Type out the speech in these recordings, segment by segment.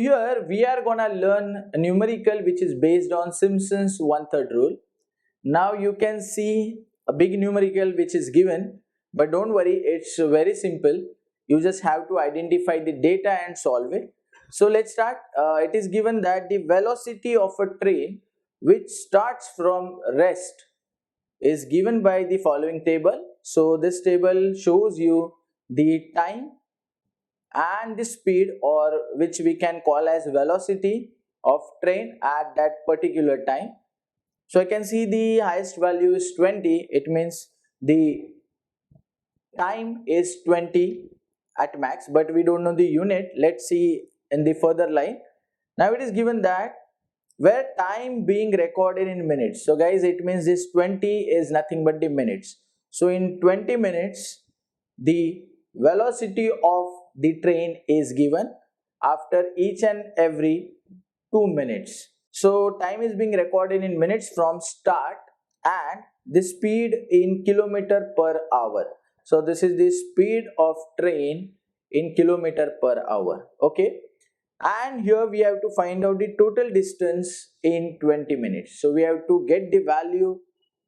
here we are gonna learn a numerical which is based on Simpson's 1/3 rule. Now you can see a big numerical which is given, but don't worry, it's very simple. You just have to identify the data and solve it. So let's start. It is given that the velocity of a train which starts from rest is given by the following table. So this table shows you the time and the speed, or which we can call as velocity of train at that particular time. So I can see the highest value is 20. It means the time is 20 at max, but we don't know the unit. Let's see in the further line. Now it is given that where time being recorded in minutes. So guys, it means this 20 is nothing but the minutes. So in 20 minutes, the velocity of the train is given after each and every 2 minutes. So time is being recorded in minutes from start, and the speed in kilometer per hour. So this is the speed of train in kilometer per hour. Okay. And here we have to find out the total distance in 20 minutes. So we have to get the value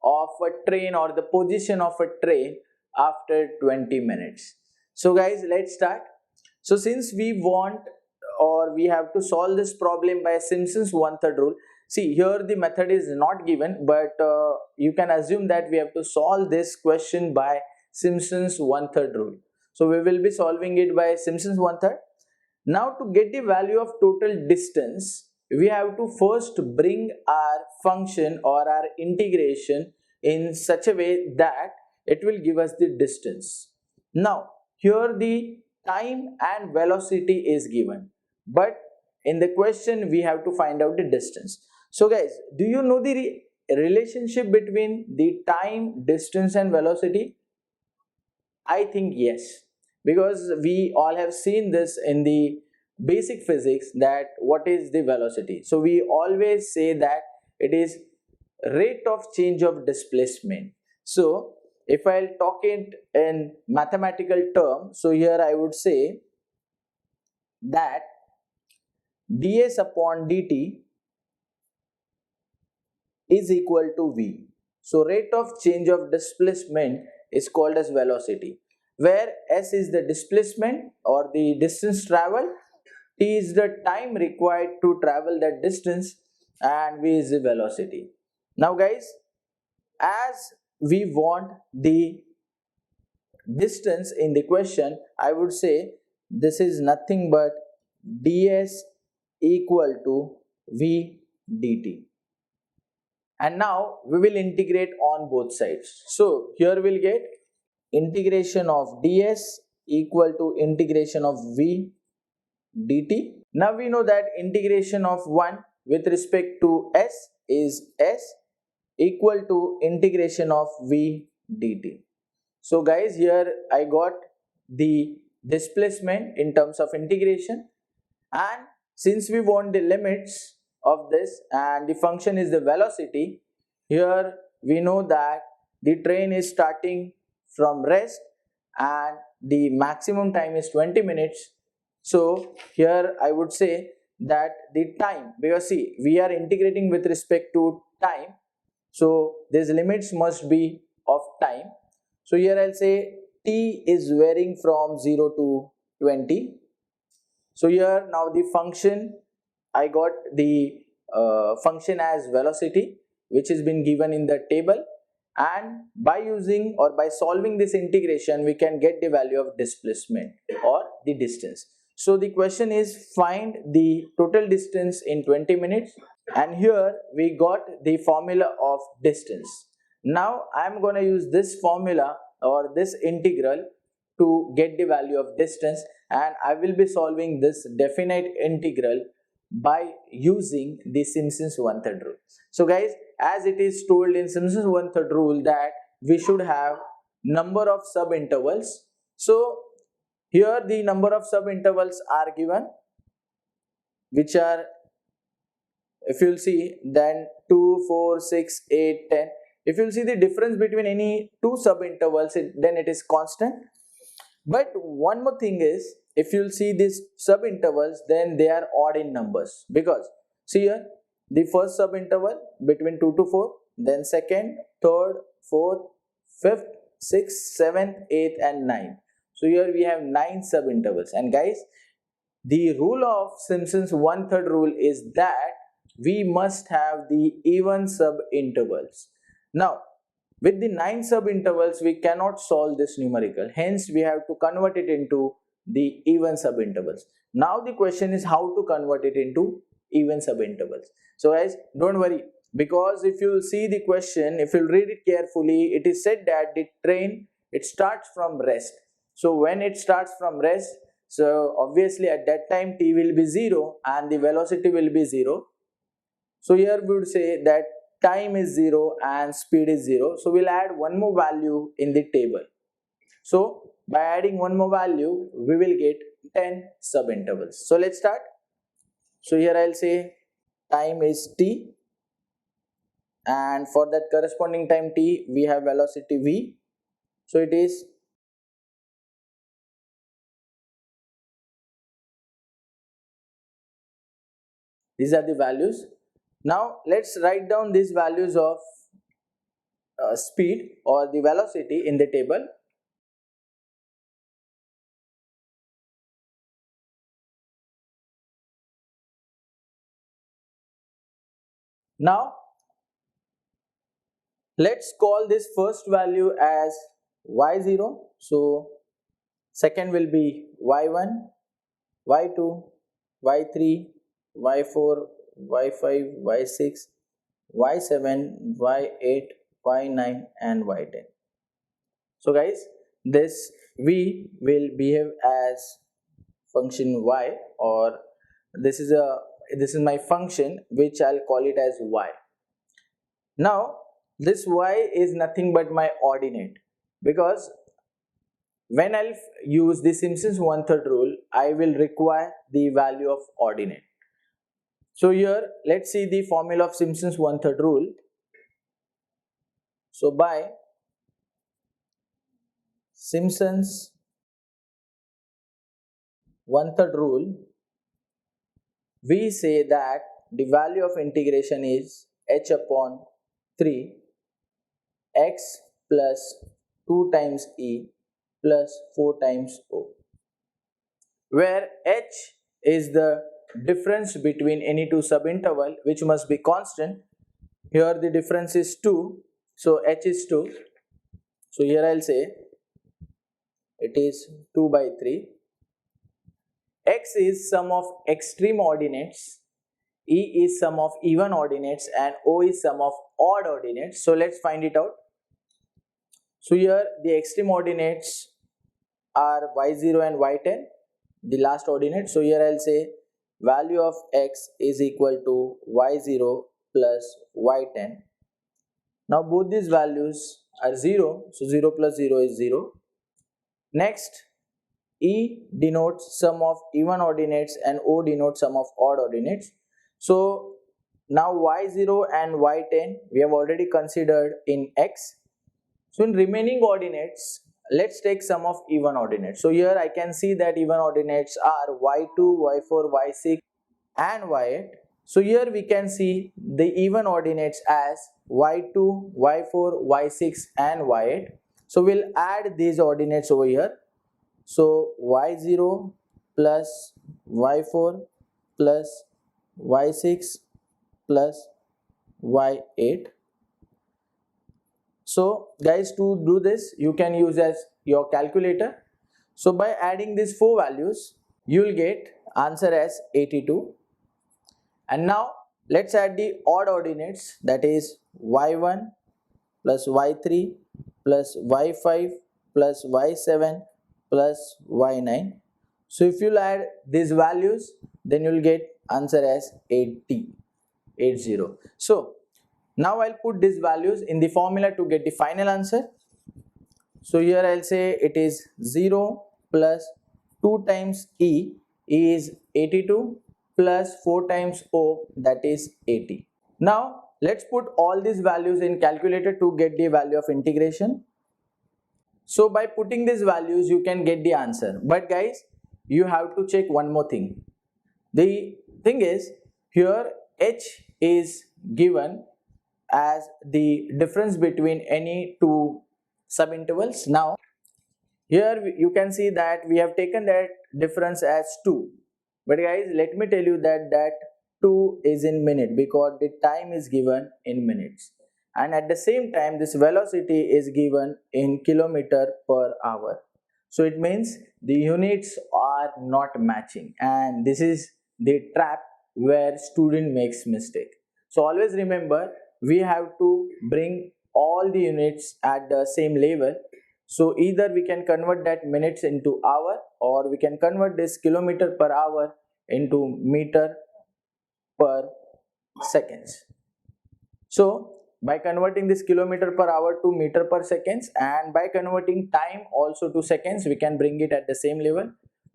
of a train or the position of a train after 20 minutes. So guys, let's start. So since we want, or we have to solve this problem by Simpson's 1/3 rule. See, here the method is not given, but you can assume that we have to solve this question by Simpson's 1/3 rule. So we will be solving it by Simpson's 1/3. Now to get the value of total distance, we have to first bring our function or our integration in such a way that it will give us the distance. Now here the time and velocity is given, but in the question we have to find out the distance. So guys, do you know the relationship between the time, distance and velocity? I think yes, because we all have seen this in the basic physics, that what is the velocity. So we always say that it is rate of change of displacement. So if I'll talk it in mathematical term, so here I would say that ds upon dt is equal to v. So rate of change of displacement is called as velocity, where s is the displacement or the distance traveled, t is the time required to travel that distance, and v is the velocity. Now guys, as we want the distance in the question, I would say this is nothing but ds equal to v dt. And now we will integrate on both sides. So here we'll get integration of ds equal to integration of v dt. Now we know that integration of 1 with respect to s is s equal to integration of v dt. So guys, here I got the displacement in terms of integration, and since we want the limits of this and the function is the velocity, here we know that the train is starting from rest and the maximum time is 20 minutes. So here I would say that the time, because see, we are integrating with respect to time, so these limits must be of time. So here I'll say t is varying from 0 to 20. So here now the function, I got the function as velocity, which has been given in the table, and by using or by solving this integration we can get the value of displacement or the distance. So the question is find the total distance in 20 minutes, and here we got the formula of distance. Now I am going to use this formula or this integral to get the value of distance, and I will be solving this definite integral by using the Simpson's 1/3 rule. So guys, as it is told in Simpson's 1/3 rule that we should have number of subintervals. So here the number of subintervals are given, which are, if you'll see, then 2, 4, 6, 8, 10. If you'll see the difference between any two subintervals, then it is constant. But one more thing is, if you'll see these sub-intervals, then they are odd in numbers, because see here, the first sub-interval between 2 to 4, then second, third, fourth, fifth, sixth, seventh, eighth and 9. So here we have 9 sub-intervals. And guys, the rule of Simpson's one-third rule is that we must have the even sub-intervals. Now, with the 9 sub-intervals, we cannot solve this numerical. Hence, we have to convert it into the even sub-intervals. Now, the question is how to convert it into even sub-intervals. So, guys, don't worry, because if you see the question, if you read it carefully, it is said that the train, it starts from rest. So, when it starts from rest, so obviously at that time t will be 0 and the velocity will be 0. So here we would say that time is 0 and speed is 0. So we'll add one more value in the table. So by adding one more value, we will get 10 sub-intervals. So let's start. So here I'll say time is t, and for that corresponding time t, we have velocity v. So it is these are the values. Now let's write down these values of speed or the velocity in the table. Now let's call this first value as y0. So second will be y1, y2, y3, y4, y5, y6, y7, y8, y9 and y10. So guys, this v will behave as function y, or this is my function which I'll call it as y. Now this y is nothing but my ordinate, because when I'll use the Simpson's one-third rule, I will require the value of ordinate. So here, let's see the formula of Simpson's one-third rule. So by Simpson's one-third rule, we say that the value of integration is h upon 3 x plus 2 times e plus 4 times o, where h is the difference between any two subinterval which must be constant. Here the difference is 2, so h is 2. So here I'll say it is 2 by 3. X is sum of extreme ordinates, e is sum of even ordinates and o is sum of odd ordinates. So let's find it out. So here the extreme ordinates are y0 and y10, the last ordinate. So here I'll say value of x is equal to y0 plus y10. Now both these values are 0, so 0 plus 0 is 0. Next, e denotes sum of even ordinates and o denotes sum of odd ordinates. So now y0 and y10 we have already considered in x. So in remaining ordinates, let's take sum of even ordinates. So here I can see that even ordinates are y2, y4, y6 and y8. So here we can see the even ordinates as y2, y4, y6 and y8. So we'll add these ordinates over here. So y0 plus y4 plus y6 plus y8. So guys, to do this you can use as your calculator. So by adding these four values you will get answer as 82. And now let's add the odd ordinates, that is y1 plus y3 plus y5 plus y7 plus y9. So if you add these values, then you will get answer as 80. So now I'll put these values in the formula to get the final answer. So here I'll say it is 0 plus 2 times e is 82 plus 4 times o, that is 80. Now let's put all these values in calculator to get the value of integration. So by putting these values you can get the answer. But guys, you have to check one more thing. The thing is, here h is given as the difference between any two subintervals. Now here you can see that we have taken that difference as 2. But guys, let me tell you that 2 is in minute because the time is given in minutes. And at the same time, this velocity is given in kilometer per hour. So it means the units are not matching. And this is the trap where student makes mistake. So always remember, we have to bring all the units at the same level. So either we can convert that minutes into hour, or we can convert this kilometer per hour into meter per seconds. So by converting this kilometer per hour to meter per seconds, and by converting time also to seconds, we can bring it at the same level.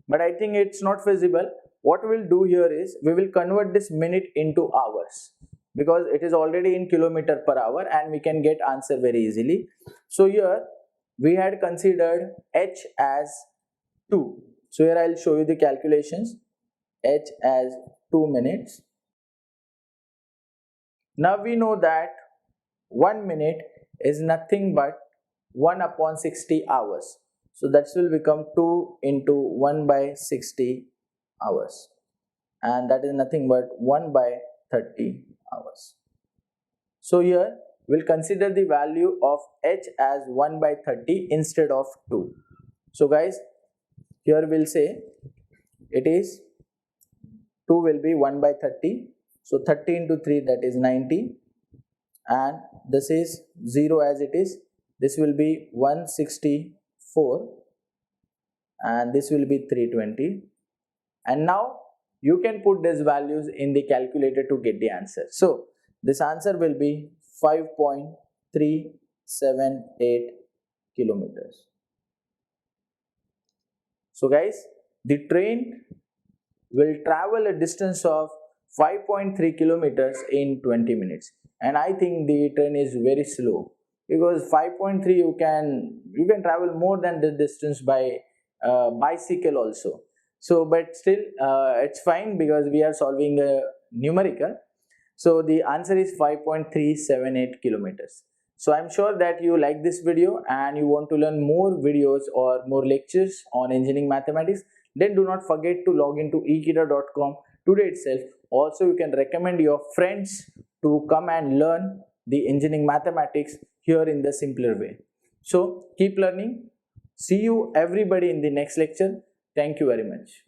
But I think it's not feasible. What we'll do here is we will convert this minute into hours, because it is already in kilometer per hour and we can get answer very easily. So here we had considered h as 2. So here I'll show you the calculations. H as 2 minutes. Now we know that 1 minute is nothing but 1 upon 60 hours. So that will become 2 into 1 by 60 hours. And that is nothing but 1 by 30 hours. So here we'll consider the value of h as 1 by 30 instead of 2. So guys, here we'll say it is 2 will be 1 by 30. So 30 into 3, that is 90. And this is 0 as it is. This will be 164. And this will be 320. And now you can put these values in the calculator to get the answer. So this answer will be 5.378 kilometers. So guys, the train will travel a distance of 5.3 kilometers in 20 minutes. And I think the train is very slow, because 5.3 you can travel more than the distance by bicycle also. So but still it's fine, because we are solving a numerical. So the answer is 5.378 kilometers. So I'm sure that you like this video and you want to learn more videos or more lectures on engineering mathematics. Then do not forget to log into ekeeda.com today itself. Also, you can recommend your friends to come and learn the engineering mathematics here in the simpler way. So keep learning. See you everybody in the next lecture. Thank you very much.